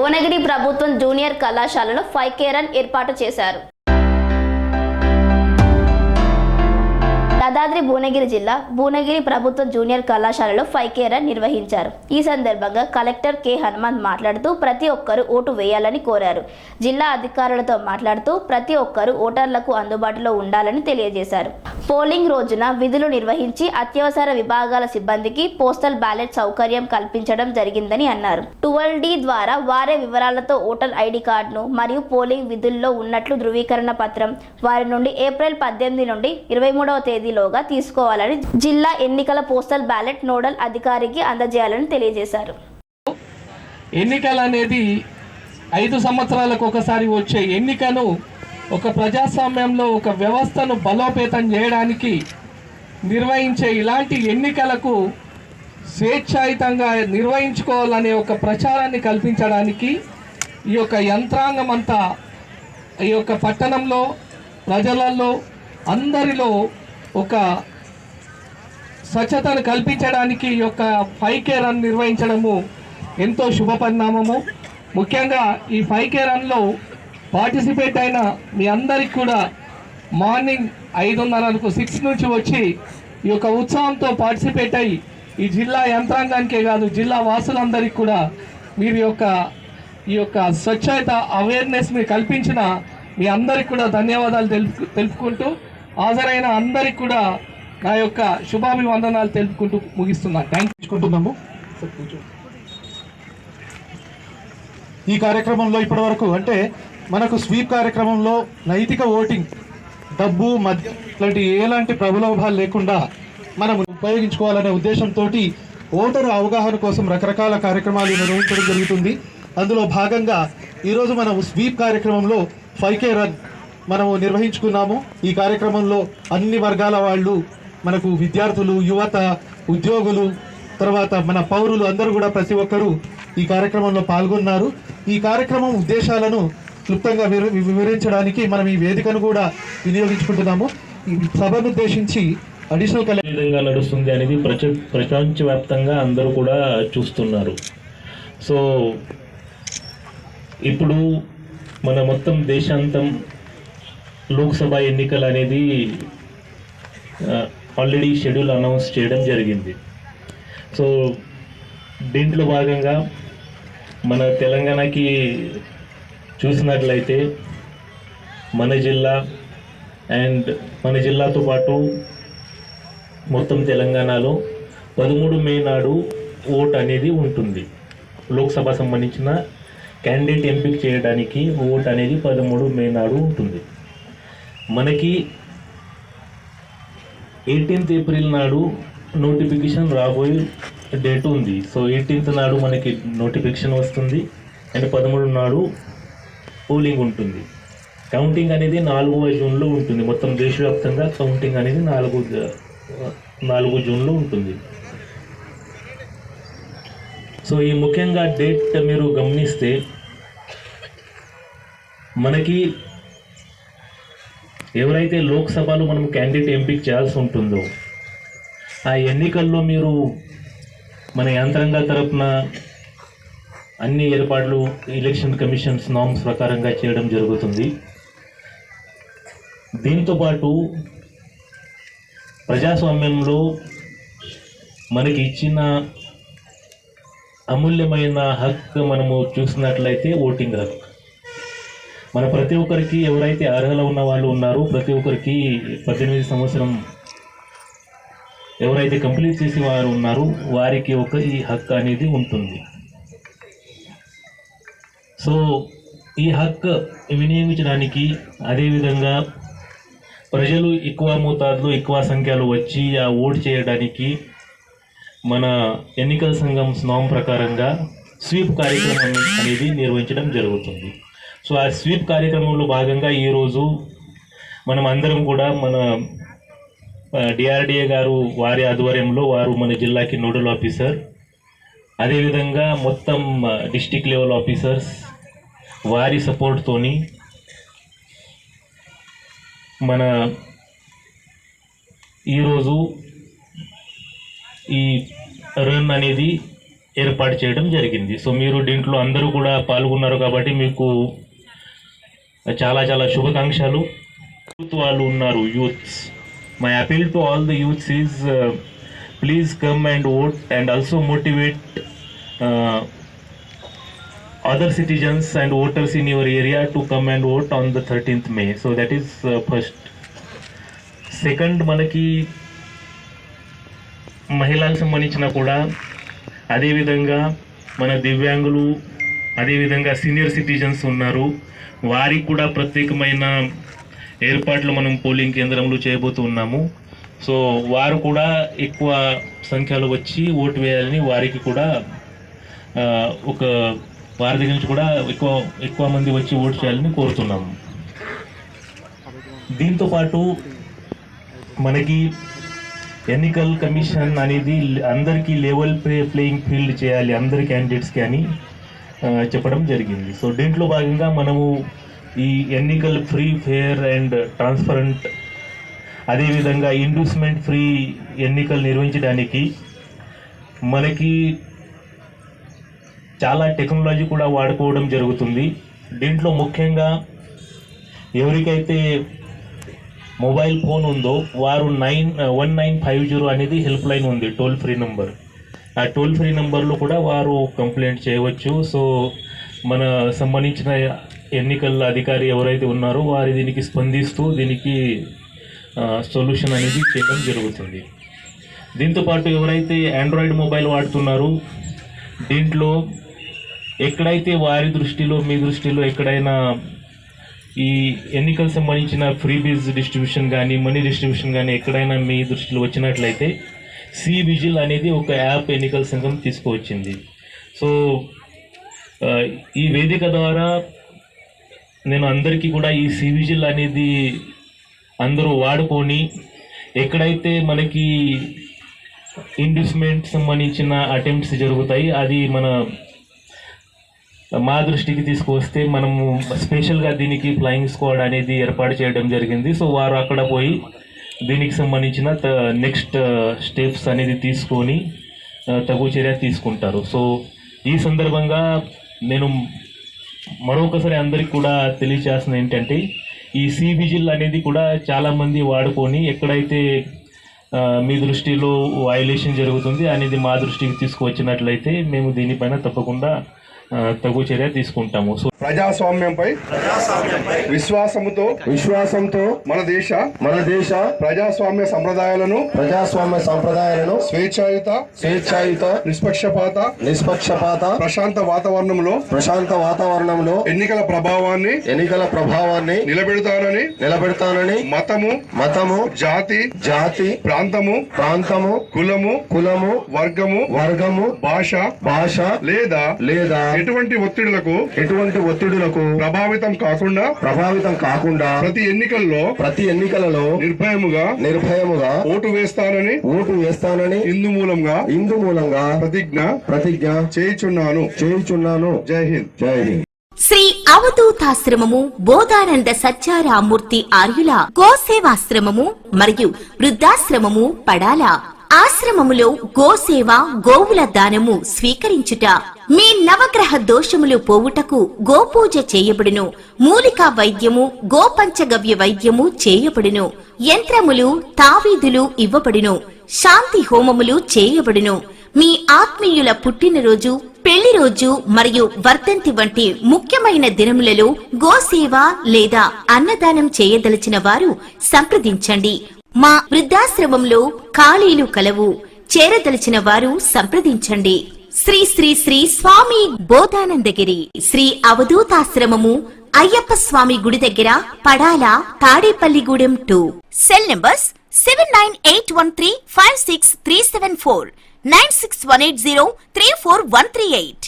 భువనగిరి ప్రభుత్వం జూనియర్ కళాశాలలో 5K run ఏర్పాటు చేశారు. యాదాద్రి భువనగిరి జిల్లా భువనగిరి ప్రభుత్వ జూనియర్ కళాశాలలో 5K రన్ నిర్వహించారు. ఈ సందర్భంగా కలెక్టర్ కె హనుమంత్ మాట్లాడుతూ ప్రతి ఒక్కరూ ఓటు వేయాలని కోరారు. జిల్లా అధికారులతో మాట్లాడుతూ ప్రతి ఒక్కరూ ఓటర్లకు అందుబాటులో ఉండాలని తెలియజేశారు. పోలింగ్ రోజున విధులు నిర్వహించి అత్యవసర విభాగాల సిబ్బందికి పోస్టల్ బ్యాలెట్ సౌకర్యం కల్పించడం జరిగిందని అన్నారు. 12D ద్వారా వారే వివరాలతో ఓటర్ ఐడి కార్డును మరియు పోలింగ్ విధుల్లో ఉన్నట్లు ధృవీకరణ పత్రం వారి నుండి ఏప్రిల్ 18 నుండి 23వ తేదీలోగా తీసుకోవాలని జిల్లా ఎన్నికల పోస్టల్ బ్యాలెట్ నోడల్ అధికారికి అందజేయాలని తెలియజేశారు. ఎన్నికలు అనేది 5 సంవత్సరాలకు ఒకసారి వచ్చే ఎన్నికను ఒక ప్రజాస్వామ్యంలో ఒక వ్యవస్థను బలోపేతం చేయడానికి నిర్వహించే ఇలాంటి ఎన్నికలకు స్వేచ్ఛాయుతంగా నిర్వహించుకోవాలనే ఒక ప్రచారాన్ని కల్పించడానికి ఈ యొక్క యంత్రాంగం అంతా ఈ యొక్క పట్టణంలో ప్రజలలో అందరిలో ఒక స్వచ్ఛతను కల్పించడానికి ఈ యొక్క 5K రన్ నిర్వహించడము ఎంతో శుభ పరిణామము. ముఖ్యంగా ఈ 5K రన్లో పార్టిసిపేట్ అయిన మీ అందరికి కూడా మార్నింగ్ 5:30కు 6 నుంచి వచ్చి ఈ యొక్క ఉత్సవంతో పార్టిసిపేట్ అయ్యి ఈ జిల్లా యంత్రాంగానికే కాదు జిల్లా వాసులందరికీ కూడా మీరు ఈ యొక్క స్వచ్ఛత అవేర్నెస్ మీరు కల్పించిన మీ అందరికి కూడా ధన్యవాదాలు తెలుపుకుంటూ హాజరైన అందరికి కూడా నా యొక్క శుభాభివందనాలు తెలుపుకుంటూ ముగిస్తున్నాను. Thank you. ఈ కార్యక్రమంలో ఇప్పటివరకు అంటే మనకు స్వీప్ కార్యక్రమంలో నైతిక ఓటింగ్ డబ్బు మద్యం ఇలాంటి ఎలాంటి ప్రలోభాలు లేకుండా మనం ఉపయోగించుకోవాలనే ఉద్దేశంతో ఓటరు అవగాహన కోసం రకరకాల కార్యక్రమాలు నిర్వహించడం జరుగుతుంది. అందులో భాగంగా ఈరోజు మనం స్వీప్ కార్యక్రమంలో 5K రన్ మనము నిర్వహించుకున్నాము. ఈ కార్యక్రమంలో అన్ని వర్గాల వాళ్ళు మనకు విద్యార్థులు, యువత, ఉద్యోగులు, తర్వాత మన పౌరులు అందరూ కూడా ప్రతి ఒక్కరూ ఈ కార్యక్రమంలో పాల్గొన్నారు. ఈ కార్యక్రమం ఉద్దేశాలను క్లుప్తంగా వివరించడానికి మనం ఈ వేదికను కూడా వినియోగించుకుంటున్నాము. ఈ సభను ఉద్దేశించి అడిషనల్ విధంగా నడుస్తుంది అనేది ప్రపంచవ్యాప్తంగా అందరూ కూడా చూస్తున్నారు. సో ఇప్పుడు మన మొత్తం దేశాంతం లోక్సభ ఎన్నికలు అనేది ఆల్రెడీ షెడ్యూల్ అనౌన్స్ చేయడం జరిగింది. సో దీంట్లో భాగంగా మన తెలంగాణకి చూసినట్లయితే మన జిల్లా అండ్ మన జిల్లాతో పాటు మొత్తం తెలంగాణలో 13 మే నాడు ఓట్ అనేది ఉంటుంది. లోక్సభ సంబంధించిన క్యాండిడేట్ ఎంపిక చేయడానికి ఓట్ అనేది 13 మే నాడు ఉంటుంది. మనకి 18th ఏప్రిల్ నాడు నోటిఫికేషన్ రాబోయే డేట్ ఉంది. సో 18th నాడు మనకి నోటిఫికేషన్ వస్తుంది అండ్ 13 నాడు పోలింగ్ ఉంటుంది. కౌంటింగ్ అనేది 4వ జూన్లో ఉంటుంది. మొత్తం దేశవ్యాప్తంగా కౌంటింగ్ అనేది 4 జూన్లో ఉంటుంది. సో ఈ ముఖ్యంగా డేట్ మీరు గమనిస్తే మనకి ఎవరైతే లోక్సభలో మనం క్యాండిడేట్ ఎంపిక చేయాల్సి ఉంటుందో ఆ ఎన్నికల్లో మీరు మన యంత్రాంగ తరపున అన్ని ఏర్పాట్లు ఎలక్షన్ కమిషన్స్ నామ్స్ ప్రకారంగా చేయడం జరుగుతుంది. దీంతోపాటు ప్రజాస్వామ్యంలో మనకి ఇచ్చిన అమూల్యమైన హక్కు మనము చూసినట్లయితే ఓటింగ్ హక్కు. మన ప్రతి ఒక్కరికి ఎవరైతే అర్హత ఉన్న వాళ్ళు ఉన్నారో ప్రతి ఒక్కరికి 18 సంవత్సరం ఎవరైతే కంప్లీట్ చేసి వారు ఉన్నారో వారికి ఈ హక్కు అనేది ఉంటుంది. సో ఈ హక్కు వినియోగించడానికి అదేవిధంగా ప్రజలు ఎక్కువ మోతాదులో ఎక్కువ సంఖ్యలో వచ్చి ఆ ఓటు చేయడానికి మన ఎన్నికల సంఘం నామ్ ప్రకారంగా స్వీప్ కార్యక్రమం అనేది నిర్వహించడం జరుగుతుంది. సో ఆ స్వీప్ కార్యక్రమంలో భాగంగా ఈరోజు మనం అందరం కూడా మన డిఆర్డిఏ గారు వారి ఆధ్వర్యంలో వారు మన జిల్లాకి నోడల్ ఆఫీసర్, అదేవిధంగా మొత్తం డిస్టిక్ లెవెల్ ఆఫీసర్స్ వారి సపోర్ట్తోని మన ఈరోజు ఈ రన్ అనేది ఏర్పాటు చేయడం జరిగింది. సో మీరు దీంట్లో అందరూ కూడా పాల్గొన్నారు కాబట్టి మీకు చాలా చాలా శుభాకాంక్షలు. యూత్ వాళ్ళు ఉన్నారు, youths. My appeal to all the youths is please come and vote and also motivate other citizens and voters in your area to come and vote on the 13th May. So that is first. Second, మనకి మహిళలకు సంబంధించిన కూడా అదేవిధంగా మన దివ్యాంగులు, అదేవిధంగా senior citizens ఉన్నారు. వారికి కూడా ప్రత్యేకమైన ఏర్పాట్లు మనం పోలింగ్ కేంద్రంలో చేయబోతున్నాము. సో వారు కూడా ఎక్కువ సంఖ్యలో వచ్చి ఓటు వేయాలని వారికి కూడా వారి దగ్గర నుంచి కూడా ఎక్కువ మంది వచ్చి ఓటు చేయాలని కోరుతున్నాము. దీంతోపాటు మనకి ఎన్నికల కమిషన్ అనేది అందరికీ లెవెల్ ప్లేయింగ్ ఫీల్డ్ చేయాలి అందరి క్యాండిడేట్స్కి అని చెప్పడం జరిగింది. సో దీంట్లో భాగంగా మనము ఈ ఎన్నికలు ఫ్రీ, ఫెయిర్ అండ్ ట్రాన్స్పరెంట్, అదేవిధంగా ఇండ్యూస్మెంట్ ఫ్రీ ఎన్నికలు నిర్వహించడానికి మనకి చాలా టెక్నాలజీ కూడా వాడుకోవడం జరుగుతుంది. దీంట్లో ముఖ్యంగా ఎవరికైతే మొబైల్ ఫోన్ ఉందో వారు 1950 అనేది హెల్ప్ లైన్ ఉంది, టోల్ ఫ్రీ నెంబర్. ఆ టోల్ ఫ్రీ నెంబర్లో కూడా వారు కంప్లైంట్ చేయవచ్చు. సో మన సంబంధించిన ఎన్నికల అధికారి ఎవరైతే ఉన్నారో వారు దీనికి స్పందిస్తూ దీనికి సొల్యూషన్ అనేది చేయడం జరుగుతుంది. దీంతోపాటు ఎవరైతే ఆండ్రాయిడ్ మొబైల్ వాడుతున్నారో దీంట్లో ఎక్కడైతే వారి దృష్టిలో, మీ దృష్టిలో ఎక్కడైనా ఈ ఎన్నికలకు సంబంధించిన ఫ్రీ బీజ్ డిస్ట్రిబ్యూషన్ కానీ, మనీ డిస్ట్రిబ్యూషన్ కానీ ఎక్కడైనా మీ దృష్టిలో వచ్చినట్లయితే సి విజిల్ అనేది ఒక యాప్ ఎన్నికల సంఘం తీసుకువచ్చింది. సో ఈ వేదిక ద్వారా నేను అందరికీ కూడా ఈ సి విజిల్ అనేది అందరూ వాడుకొని ఎక్కడైతే మనకి ఇండ్యూస్మెంట్ సంబంధించిన అటెంప్ట్స్ జరుగుతాయి అది మా దృష్టికి తీసుకువస్తే మనము స్పెషల్గా దీనికి ఫ్లయింగ్ స్క్వాడ్ అనేది ఏర్పాటు చేయడం జరిగింది. సో వారు అక్కడ పోయి దీనికి సంబంధించిన నెక్స్ట్ స్టెప్స్ అనేది తీసుకొని తగు చర్య తీసుకుంటారు. సో ఈ సందర్భంగా నేను మరొకసారి అందరికి కూడా తెలియచేస్తున్న ఏంటంటే ఈ సి విజిల్ అనేది కూడా చాలామంది వాడుకొని ఎక్కడైతే మీ దృష్టిలో వయలేషన్ జరుగుతుంది అనేది మా దృష్టికి తీసుకువచ్చినట్లయితే మేము దీనిపైన తప్పకుండా తగు చర్య తీసుకుంటాము. సో ప్రజాస్వామ్యంపై విశ్వాసంతో మన దేశ ప్రజాస్వామ్య సంప్రదాయాలను స్వేచ్ఛాయుత నిష్పక్షపాత ప్రశాంత వాతావరణంలో ఎన్నికల ప్రభావాన్ని నిలబెడతానని మతము జాతి ప్రాంతము కులము వర్గము భాష లేదా ఎటువంటి ఒత్తిడులకు ప్రభావితం కాకుండా ప్రతి ఎన్నికలలో నిర్భయముగా ఓటు వేస్తానని ఇందు మూలంగా ప్రతిజ్ఞ చేయుచున్నాను. జై హింద్. శ్రీ అవధూతాశ్రమము బోధానంద సత్యారామూర్తి ఆర్యుల గోసేవాశ్రమము మరియు వృద్ధాశ్రమము పడాల. ఆశ్రమములో గోసేవ, గోవుల దానము స్వీకరించుట, మీ నవగ్రహ దోషములు పోవుటకు గోపూజ చేయబడును. మూలికా వైద్యము, గోపంచగవ్య వైద్యము చేయబడును. యంత్రములు, తావీదులు ఇవ్వబడును. శాంతి హోమములు చేయబడును. మీ ఆత్మీయుల పుట్టినరోజు, పెళ్లి రోజు మరియు వర్ధంతి వంటి ముఖ్యమైన దినములలో గోసేవ లేదా అన్నదానం చేయదలిచిన వారు సంప్రదించండి. మా వృద్ధాశ్రమంలో ఖాళీలు కలవు. చేరదలిచిన వారు సంప్రదించండి. శ్రీ శ్రీ శ్రీ స్వామి బోధానందగిరి శ్రీ అవధూతాశ్రమము అయ్యప్ప స్వామి గుడి దగ్గర పడాల, తాడేపల్లిగూడెం 2. Cell numbers 7981356374, 9618034 138.